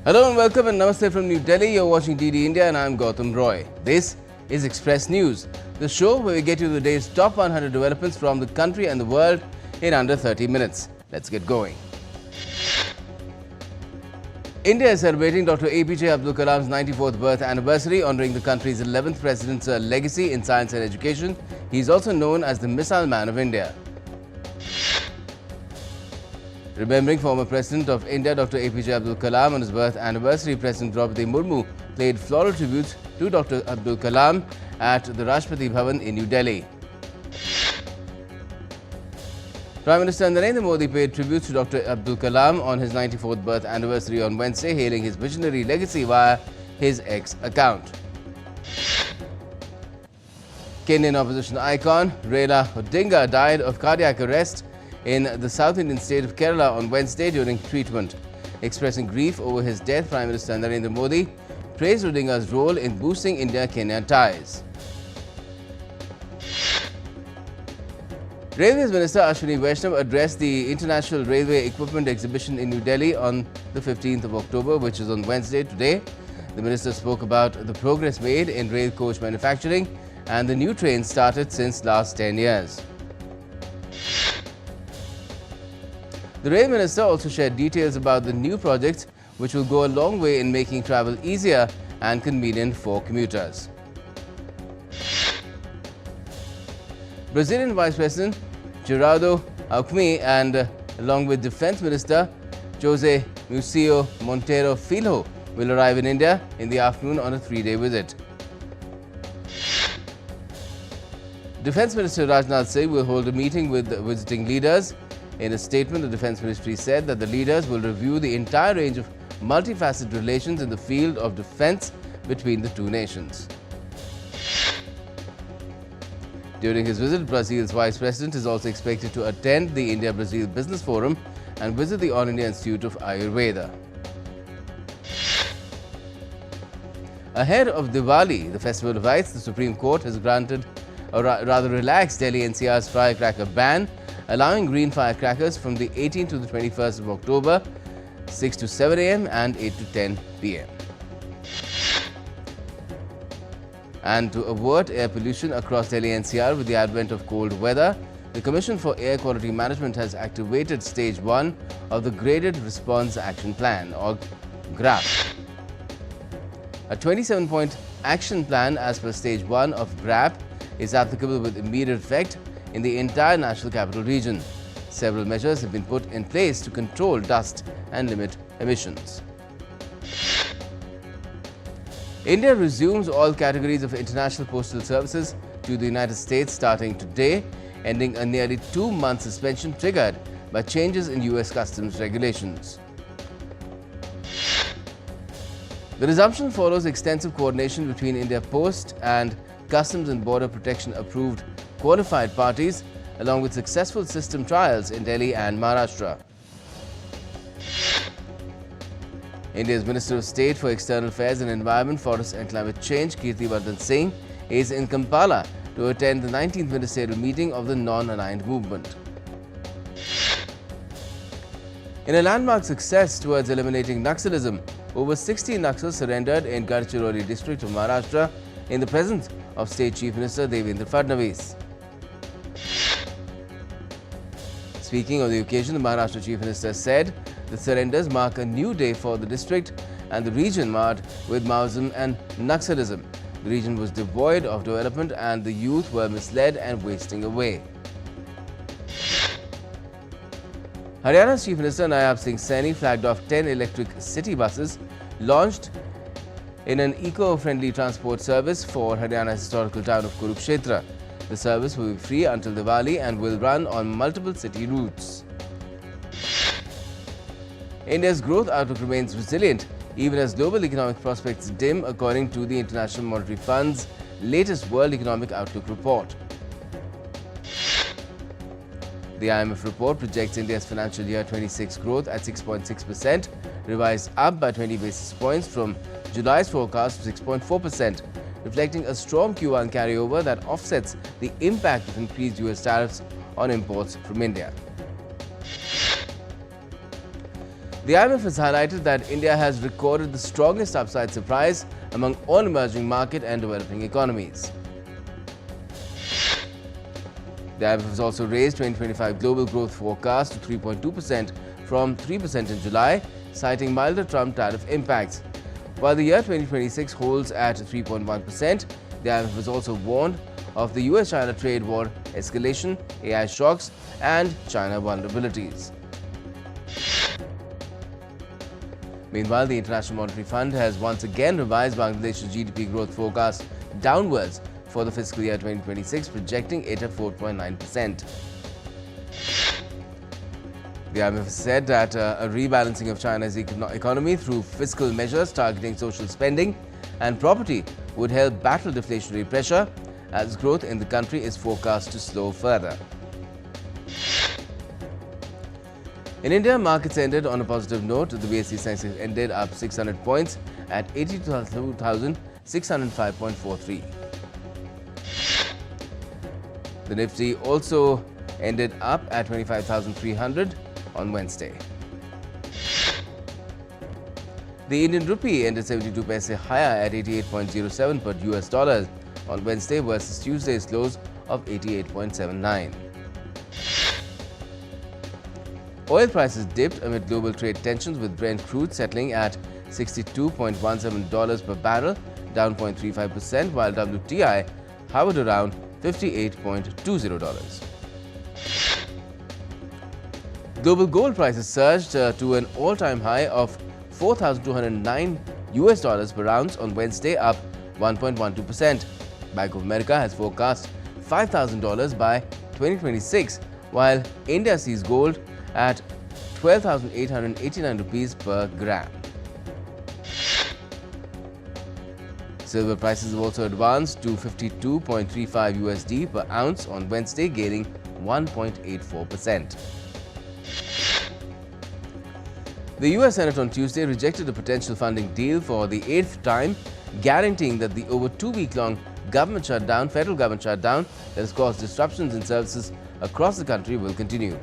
Hello and welcome and namaste from New Delhi. You're watching DD India and I'm Gautam Roy. This is Express News, the show where we get you the day's top 100 developments from the country and the world in under 30 minutes. Let's get going. India is celebrating Dr. APJ Abdul Kalam's 94th birth anniversary, honouring the country's 11th president's legacy in science and education. He is also known as the Missile Man of India. Remembering former President of India Dr. APJ Abdul Kalam on his birth anniversary, President Draupadi Murmu played floral tributes to Dr. Abdul Kalam at the Rashtrapati Bhavan in New Delhi. Prime Minister Narendra Modi paid tribute to Dr. Abdul Kalam on his 94th birth anniversary on Wednesday, hailing his visionary legacy via his X account. Kenyan opposition icon Raila Odinga died of cardiac arrest in the South Indian state of Kerala on Wednesday during treatment. Expressing grief over his death, Prime Minister Narendra Modi praised Odinga's role in boosting India-Kenya ties. Railways Minister Ashwini Vaishnav addressed the International Railway Equipment Exhibition in New Delhi on the 15th of October, which is on Wednesday today. The minister spoke about the progress made in rail coach manufacturing and the new trains started since last 10 years. The Rail Minister also shared details about the new projects which will go a long way in making travel easier and convenient for commuters. Brazilian Vice President Geraldo Alckmin and along with Defence Minister José Múcio Monteiro Filho will arrive in India in the afternoon on a 3-day visit. Defence Minister Rajnath Singh will hold a meeting with visiting leaders. In a statement, the Defence Ministry said that the leaders will review the entire range of multifaceted relations in the field of defence between the two nations. During his visit, Brazil's Vice President is also expected to attend the India-Brazil Business Forum and visit the All India Institute of Ayurveda. Ahead of Diwali, the Festival of Lights, the Supreme Court has granted or rather relaxed Delhi NCR's firecracker ban, allowing green firecrackers from the 18th to the 21st of October, 6 to 7 am and 8 to 10 pm. And to avert air pollution across Delhi NCR with the advent of cold weather, the Commission for Air Quality Management has activated Stage 1 of the Graded Response Action Plan, or GRAP. A 27-point action plan as per Stage 1 of GRAP is applicable with immediate effect in the entire National Capital Region. Several measures have been put in place to control dust and limit emissions. India resumes all categories of international postal services to the United States starting today, ending a nearly 2-month suspension triggered by changes in US customs regulations. The resumption follows extensive coordination between India Post and Customs and Border Protection approved qualified parties, along with successful system trials in Delhi and Maharashtra. India's Minister of State for External Affairs and Environment, Forests and Climate Change, Kirtivardan Singh, is in Kampala to attend the 19th ministerial meeting of the Non-Aligned Movement. In a landmark success towards eliminating Naxalism, over 60 Naxals surrendered in Gadchiroli district of Maharashtra in the presence of State Chief Minister Devendra Fadnavis. Speaking on the occasion, the Maharashtra Chief Minister said the surrenders mark a new day for the district and the region marred with Maoism and Naxalism. The region was devoid of development and the youth were misled and wasting away. Haryana's Chief Minister Nayab Singh Saini flagged off 10 electric city buses launched in an eco-friendly transport service for Haryana's historical town of Kurukshetra. The service will be free until Diwali and will run on multiple city routes. India's growth outlook remains resilient even as global economic prospects dim, according to the International Monetary Fund's latest World Economic Outlook report. The IMF report projects India's financial year 26 growth at 6.6%, revised up by 20 basis points from July's forecast to 6.4%, reflecting a strong Q1 carryover that offsets the impact of increased US tariffs on imports from India. The IMF has highlighted that India has recorded the strongest upside surprise among all emerging market and developing economies. The IMF has also raised 2025 global growth forecast to 3.2% from 3% in July, citing milder Trump tariff impacts. While the year 2026 holds at 3.1%, the IMF has also warned of the US-China trade war escalation, AI shocks, and China vulnerabilities. Meanwhile, the International Monetary Fund has once again revised Bangladesh's GDP growth forecast downwards for the fiscal year 2026, projecting it at 4.9%. The IMF said that a rebalancing of China's economy through fiscal measures targeting social spending and property would help battle deflationary pressure, as growth in the country is forecast to slow further. In India, markets ended on a positive note. The BSE Sensex ended up 600 points at 82,605.43. The Nifty also ended up at 25,300 on Wednesday. The Indian rupee ended 72 paise higher at 88.07 per US dollar on Wednesday versus Tuesday's close of 88.79. Oil prices dipped amid global trade tensions, with Brent crude settling at $62.17 per barrel, down 0.35%, while WTI hovered around $58.20. Global gold prices surged to an all-time high of $4,209 per ounce on Wednesday, up 1.12%. Bank of America has forecast $5,000 by 2026, while India sees gold at 12,889 rupees per gram. Silver prices have also advanced to $52.35 USD per ounce on Wednesday, gaining 1.84%. The US Senate on Tuesday rejected a potential funding deal for the 8th time, guaranteeing that the over 2-week-long federal government shutdown that has caused disruptions in services across the country will continue.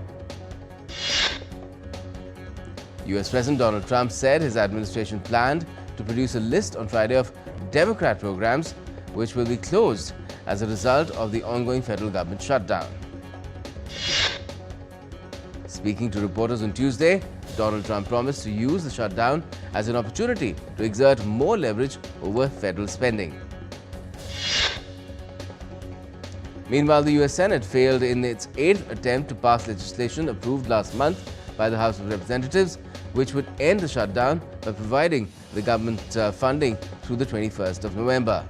US President Donald Trump said his administration planned to produce a list on Friday of Democrat programs which will be closed as a result of the ongoing federal government shutdown. Speaking to reporters on Tuesday, Donald Trump promised to use the shutdown as an opportunity to exert more leverage over federal spending. Meanwhile, the US Senate failed in its 8th attempt to pass legislation approved last month by the House of Representatives, which would end the shutdown by providing the government funding through the 21st of November.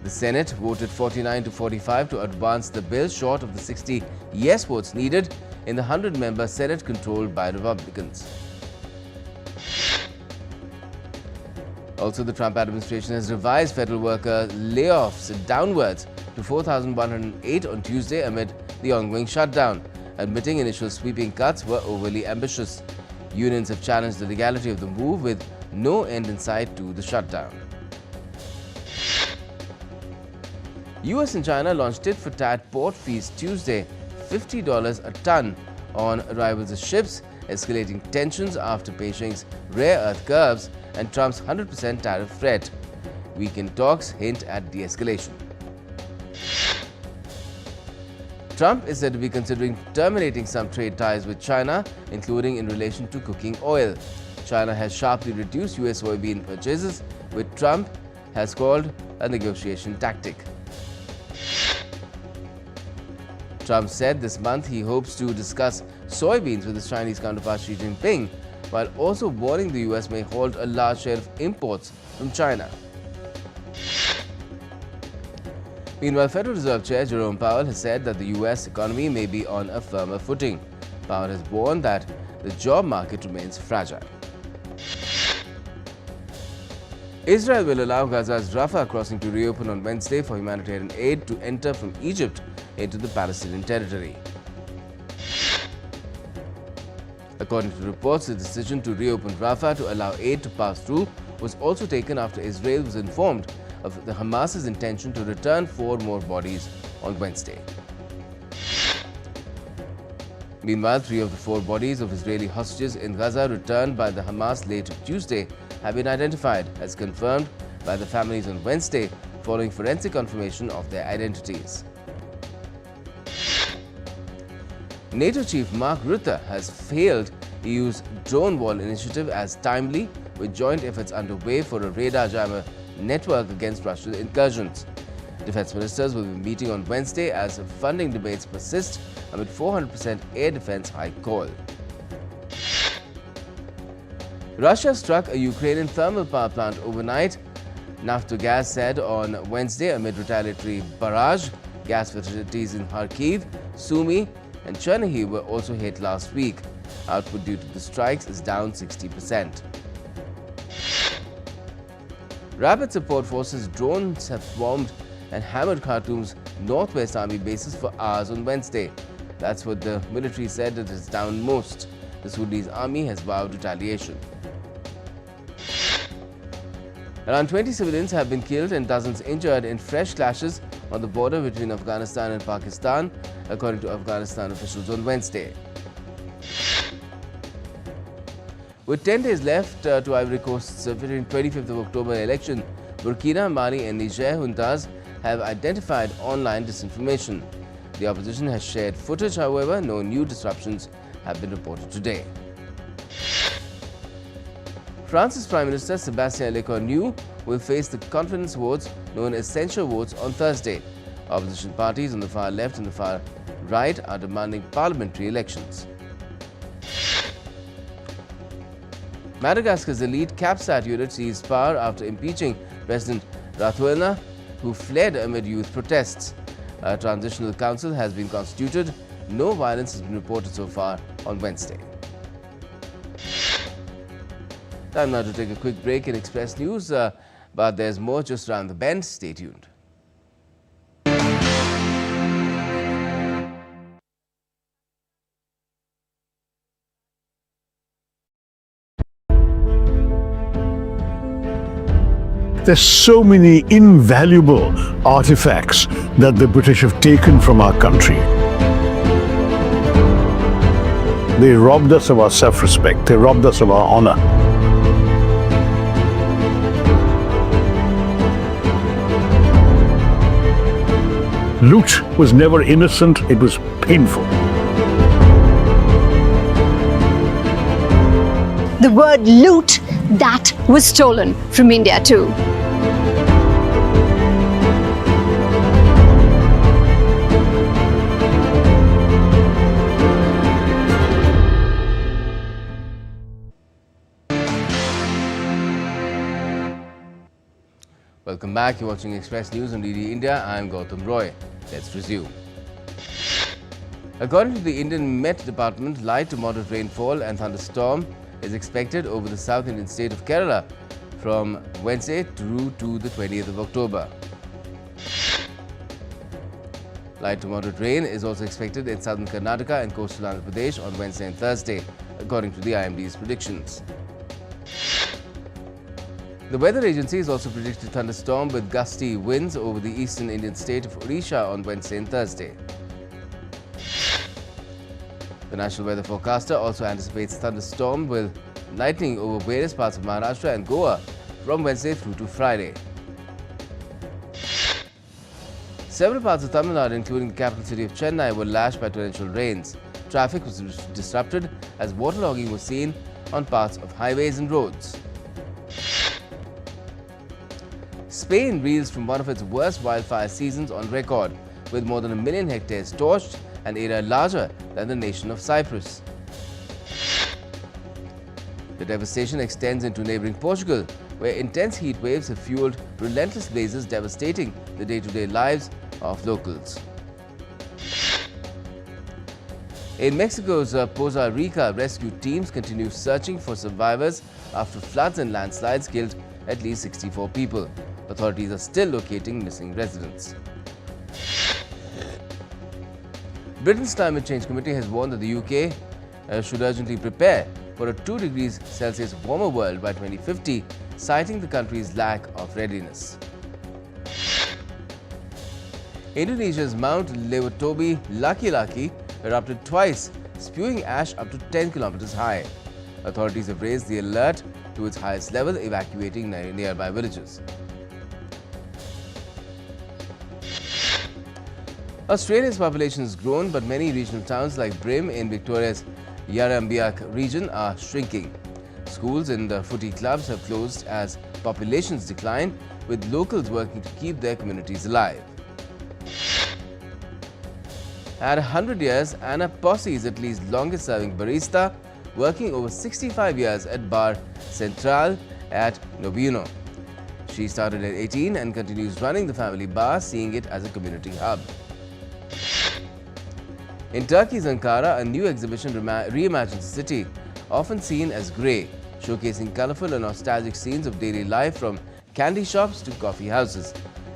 The Senate voted 49 to 45 to advance the bill, short of the 60 yes votes needed in the 100-member Senate controlled by Republicans. Also, the Trump administration has revised federal worker layoffs downwards to 4,108 on Tuesday amid the ongoing shutdown, admitting initial sweeping cuts were overly ambitious. Unions have challenged the legality of the move, with no end in sight to the shutdown. US and China launched tit-for-tat port fees Tuesday, $50 a ton on arrivals of ships, escalating tensions after Beijing's rare earth curves and Trump's 100% tariff threat. Weekend talks hint at de-escalation. Trump is said to be considering terminating some trade ties with China, including in relation to cooking oil. China has sharply reduced US soybean purchases, which Trump has called a negotiation tactic. Trump said this month he hopes to discuss soybeans with his Chinese counterpart Xi Jinping, while also warning the US may halt a large share of imports from China. Meanwhile, Federal Reserve Chair Jerome Powell has said that the US economy may be on a firmer footing. Powell has warned that the job market remains fragile. Israel will allow Gaza's Rafah crossing to reopen on Wednesday for humanitarian aid to enter from Egypt into the Palestinian territory. According to reports, the decision to reopen Rafah to allow aid to pass through was also taken after Israel was informed of the Hamas's intention to return 4 more bodies on Wednesday. Meanwhile, 3 of the 4 bodies of Israeli hostages in Gaza returned by the Hamas late Tuesday have been identified, as confirmed by the families on Wednesday, following forensic confirmation of their identities. NATO chief Mark Rutte has hailed EU's drone wall initiative as timely, with joint efforts underway for a radar jammer network against Russian incursions. Defense ministers will be meeting on Wednesday as funding debates persist amid 400% air defense hike call. Russia struck a Ukrainian thermal power plant overnight, Naftogaz said on Wednesday, amid retaliatory barrage. Gas facilities in Kharkiv, Sumy and Chernihiv were also hit last week. Output due to the strikes is down 60%. Rapid Support Forces drones have swarmed and hammered Khartoum's Northwest Army bases for hours on Wednesday. That's what the military said it has downed most. The Sudanese army has vowed retaliation. Around 20 civilians have been killed and dozens injured in fresh clashes on the border between Afghanistan and Pakistan, according to Afghanistan officials on Wednesday. With 10 days left to Ivory Coast's 25th of October election, Burkina, Mali and Niger juntas have identified online disinformation. The opposition has shared footage, however, no new disruptions have been reported today. France's Prime Minister Sébastien Lecornu will face the confidence votes known as censure votes on Thursday. Opposition parties on the far left and the far right are demanding parliamentary elections. Madagascar's elite CAPSAT unit seized power after impeaching President Rajoelina, who fled amid youth protests. A transitional council has been constituted. No violence has been reported so far on Wednesday. Time now to take a quick break in Express News, but there's more just around the bend. Stay tuned. There's so many invaluable artifacts that the British have taken from our country. They robbed us of our self-respect. They robbed us of our honor. Loot was never innocent. It was painful. The word loot, that was stolen from India too. Welcome back. You're watching Express News on DD India. I'm Gautam Roy. Let's resume. According to the Indian Met Department, light to moderate rainfall and thunderstorm is expected over the South Indian state of Kerala from Wednesday through to the 20th of October. Light to moderate rain is also expected in southern Karnataka and coastal Andhra Pradesh on Wednesday and Thursday, according to the IMD's predictions. The weather agency has also predicted thunderstorm with gusty winds over the eastern Indian state of Odisha on Wednesday and Thursday. The National Weather Forecaster also anticipates thunderstorm with lightning over various parts of Maharashtra and Goa from Wednesday through to Friday. Several parts of Tamil Nadu, including the capital city of Chennai, were lashed by torrential rains. Traffic was disrupted as waterlogging was seen on parts of highways and roads. Spain reels from one of its worst wildfire seasons on record, with more than 1 million hectares torched, an area larger than the nation of Cyprus. The devastation extends into neighbouring Portugal, where intense heat waves have fueled relentless blazes devastating the day-to-day lives of locals. In Mexico's Poza Rica, rescue teams continue searching for survivors after floods and landslides killed at least 64 people. Authorities are still locating missing residents. Britain's Climate Change Committee has warned that the UK should urgently prepare for a 2 degrees Celsius warmer world by 2050, citing the country's lack of readiness. Indonesia's Mount Lewatobi Laki-Laki erupted twice spewing ash up to 10 kilometers high. Authorities have raised the alert to its highest level, evacuating nearby villages. Australia's population has grown, but many regional towns like Brim in Victoria's Yarrambiak region are shrinking. Schools and footy clubs have closed as populations decline, with locals working to keep their communities alive. At 100 years, Anna Posse is Italy's longest-serving barista, working over 65 years at Bar Centrale at Nobuno. She started at 18 and continues running the family bar, seeing it as a community hub. In Turkey's Ankara, a new exhibition reimagines the city, often seen as grey, showcasing colourful and nostalgic scenes of daily life from candy shops to coffee houses.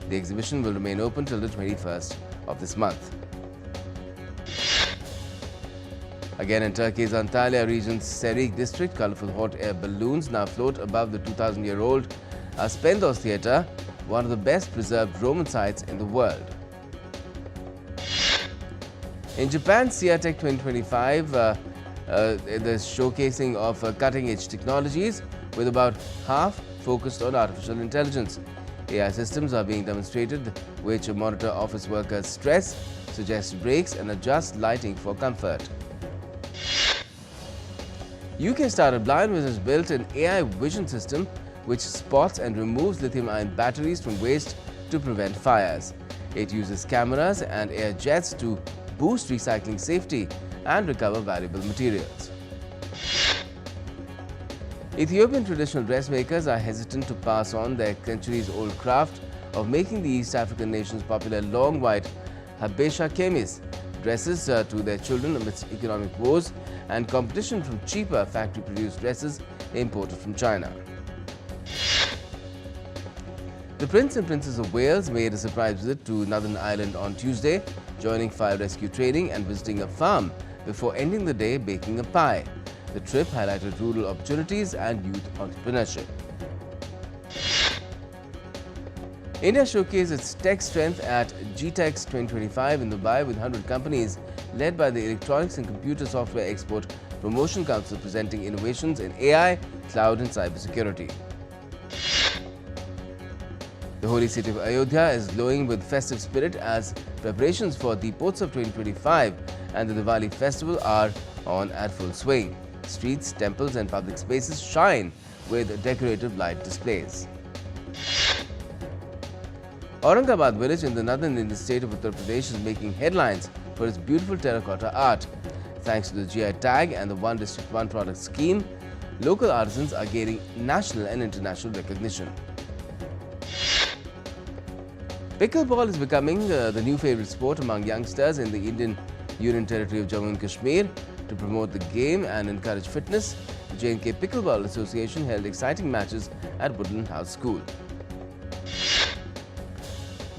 The exhibition will remain open till the 21st of this month. Again in Turkey's Antalya region's Serik district, colourful hot air balloons now float above the 2,000-year-old Aspendos Theatre, one of the best preserved Roman sites in the world. In Japan, Siatech 2025, the showcasing of cutting-edge technologies, with about half focused on artificial intelligence. AI systems are being demonstrated which monitor office workers' stress, suggest breaks and adjust lighting for comfort. UK startup Blindwiz has built an AI vision system which spots and removes lithium-ion batteries from waste to prevent fires. It uses cameras and air jets to boost recycling safety and recover valuable materials. Ethiopian traditional dressmakers are hesitant to pass on their centuries-old craft of making the East African nation's popular long white Habesha Kemis dresses to their children amidst economic woes and competition from cheaper factory-produced dresses imported from China. The Prince and Princess of Wales made a surprise visit to Northern Ireland on Tuesday, joining fire rescue training and visiting a farm before ending the day baking a pie. The trip highlighted rural opportunities and youth entrepreneurship. India showcased its tech strength at GTEX 2025 in Dubai with 100 companies led by the Electronics and Computer Software Export Promotion Council presenting innovations in AI, cloud and cybersecurity. The holy city of Ayodhya is glowing with festive spirit as preparations for Deepotsav 2025 and the Diwali festival are on at full swing. Streets, temples and public spaces shine with decorative light displays. Aurangabad village in the northern Indian state of Uttar Pradesh is making headlines for its beautiful terracotta art. Thanks to the GI tag and the One District One Product scheme, local artisans are gaining national and international recognition. Pickleball is becoming the new favorite sport among youngsters in the Indian Union Territory of Jammu and Kashmir. To promote the game and encourage fitness, the J&K Pickleball Association held exciting matches at Woodland House School.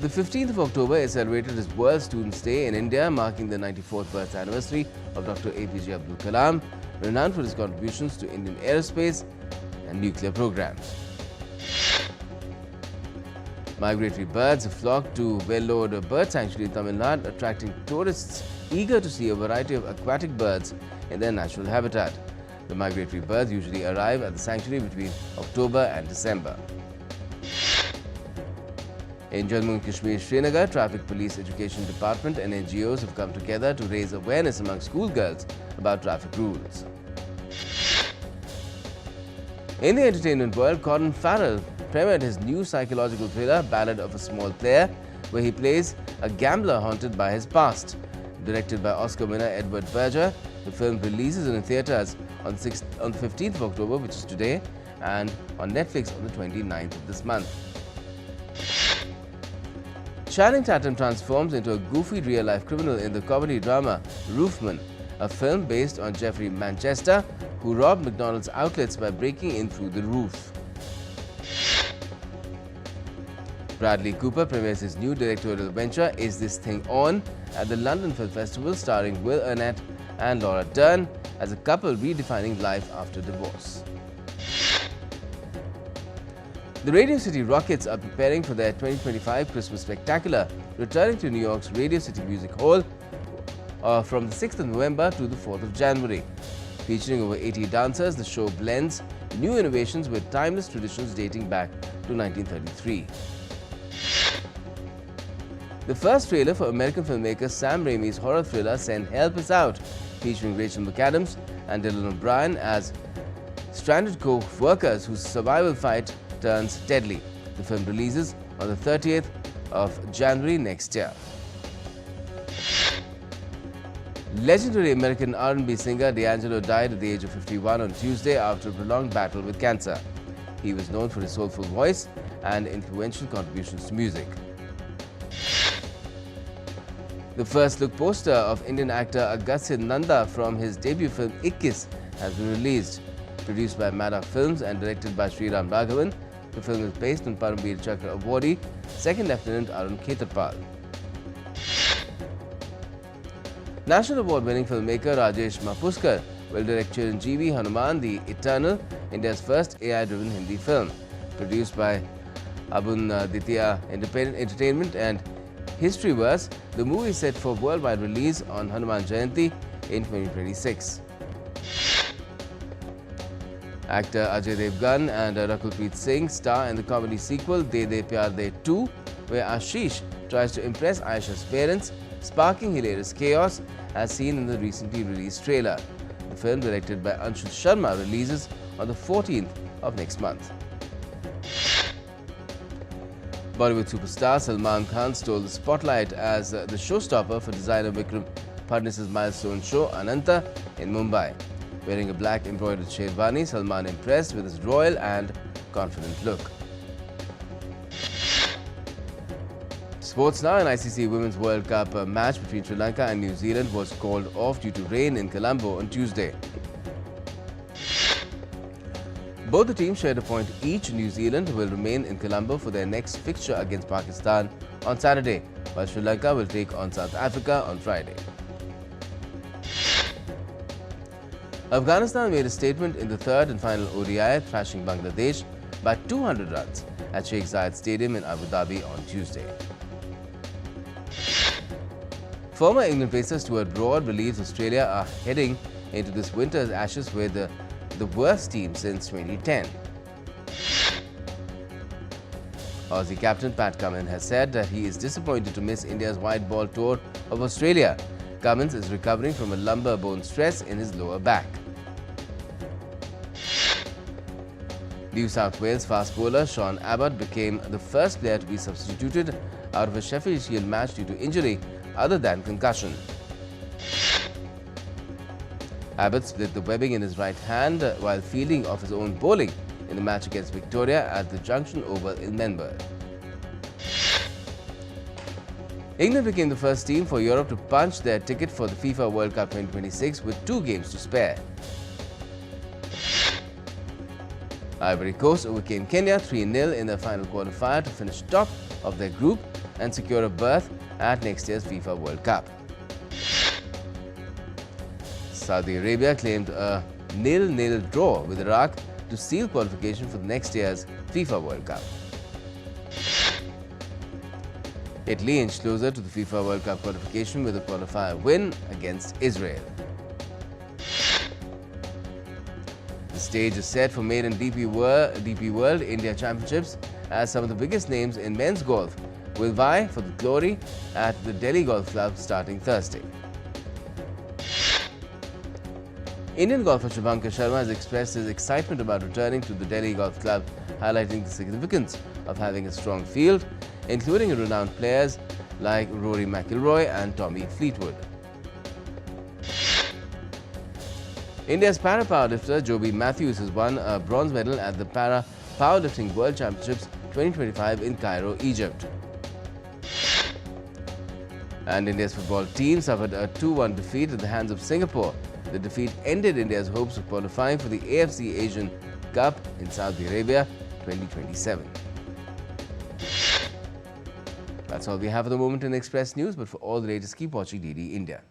The 15th of October is celebrated as World Students' Day in India, marking the 94th birth anniversary of Dr. APJ Abdul Kalam, renowned for his contributions to Indian aerospace and nuclear programs. Migratory birds flock to Vellore Bird Sanctuary in Tamil Nadu, attracting tourists eager to see a variety of aquatic birds in their natural habitat. The migratory birds usually arrive at the sanctuary between October and December. In Jammu and Kashmir, Srinagar, Traffic Police Education Department and NGOs have come together to raise awareness among schoolgirls about traffic rules. In the entertainment world, Colin Farrell premiered his new psychological thriller, Ballad of a Small Player, where he plays a gambler haunted by his past. Directed by Oscar winner Edward Berger, the film releases in theatres on the 15th of October, which is today, and on Netflix on the 29th of this month. Channing Tatum transforms into a goofy real-life criminal in the comedy drama Roofman, a film based on Jeffrey Manchester, who robbed McDonald's outlets by breaking in through the roof. Bradley Cooper premieres his new directorial venture, Is This Thing On?, at the London Film Festival, starring Will Arnett and Laura Dern as a couple redefining life after divorce. The Radio City Rockets are preparing for their 2025 Christmas Spectacular, returning to New York's Radio City Music Hall from the 6th of November to the 4th of January. Featuring over 80 dancers, the show blends new innovations with timeless traditions dating back to 1933. The first trailer for American filmmaker Sam Raimi's horror thriller Send Help Us Out, featuring Rachel McAdams and Dylan O'Brien as stranded co-workers whose survival fight turns deadly. The film releases on the 30th of January next year. Legendary American R&B singer D'Angelo died at the age of 51 on Tuesday after a prolonged battle with cancer. He was known for his soulful voice and influential contributions to music. The first look poster of Indian actor Agastya Nanda from his debut film Ikkis has been released. Produced by Maddox Films and directed by Sriram Raghavan, the film is based on Paramveer Chakra awardee Second Lieutenant Arun Khetarpal. National Award-winning filmmaker Rajesh Mapuskar will direct Chiranjeevi Hanuman the Eternal, India's first AI-driven Hindi film. Produced by Abun Ditya Independent Entertainment and Historyverse, the movie is set for worldwide release on Hanuman Jayanti in 2026. Actor Ajay Devgan and Rakulpreet Singh star in the comedy sequel De De Pyar De 2, where Ashish tries to impress Aisha's parents, sparking hilarious chaos as seen in the recently released trailer. The film, directed by Anshul Sharma, releases on the 14th of next month. Bollywood superstar Salman Khan stole the spotlight as the showstopper for designer Vikram Phadnis's milestone show Ananta in Mumbai. Wearing a black embroidered sherwani, Salman impressed with his royal and confident look. Sports now. An ICC Women's World Cup match between Sri Lanka and New Zealand was called off due to rain in Colombo on Tuesday. Both the teams shared a point each. New Zealand will remain in Colombo for their next fixture against Pakistan on Saturday, while Sri Lanka will take on South Africa on Friday. Afghanistan made a statement in the third and final ODI, thrashing Bangladesh by 200 runs at Sheikh Zayed Stadium in Abu Dhabi on Tuesday. Former England pacer Stuart Broad believes Australia are heading into this winter's Ashes with the worst team since 2010. Aussie captain Pat Cummins has said that he is disappointed to miss India's white ball tour of Australia. Cummins is recovering from a lumbar bone stress in his lower back. New South Wales fast bowler Sean Abbott became the first player to be substituted out of a Sheffield Shield match due to injury other than concussion. Abbott split the webbing in his right hand while fielding off his own bowling in the match against Victoria at the Junction Oval in Melbourne. England became the first team for Europe to punch their ticket for the FIFA World Cup 2026 with 2 games to spare. Ivory Coast overcame Kenya 3-0 in the final qualifier to finish top of their group and secure a berth at next year's FIFA World Cup. Saudi Arabia claimed a 0-0 draw with Iraq to seal qualification for the next year's FIFA World Cup. Italy inched closer to the FIFA World Cup qualification with a qualifier win against Israel. The stage is set for maiden DP World India Championships as some of the biggest names in men's golf will vie for the glory at the Delhi Golf Club starting Thursday. Indian golfer Shubhankar Sharma has expressed his excitement about returning to the Delhi Golf Club, highlighting the significance of having a strong field, including renowned players like Rory McIlroy and Tommy Fleetwood. India's para powerlifter Joby Matthews has won a bronze medal at the Para Powerlifting World Championships 2025 in Cairo, Egypt. And India's football team suffered a 2-1 defeat at the hands of Singapore. The defeat ended India's hopes of qualifying for the AFC Asian Cup in Saudi Arabia 2027. That's all we have at the moment in Express News, but for all the latest, keep watching DD India.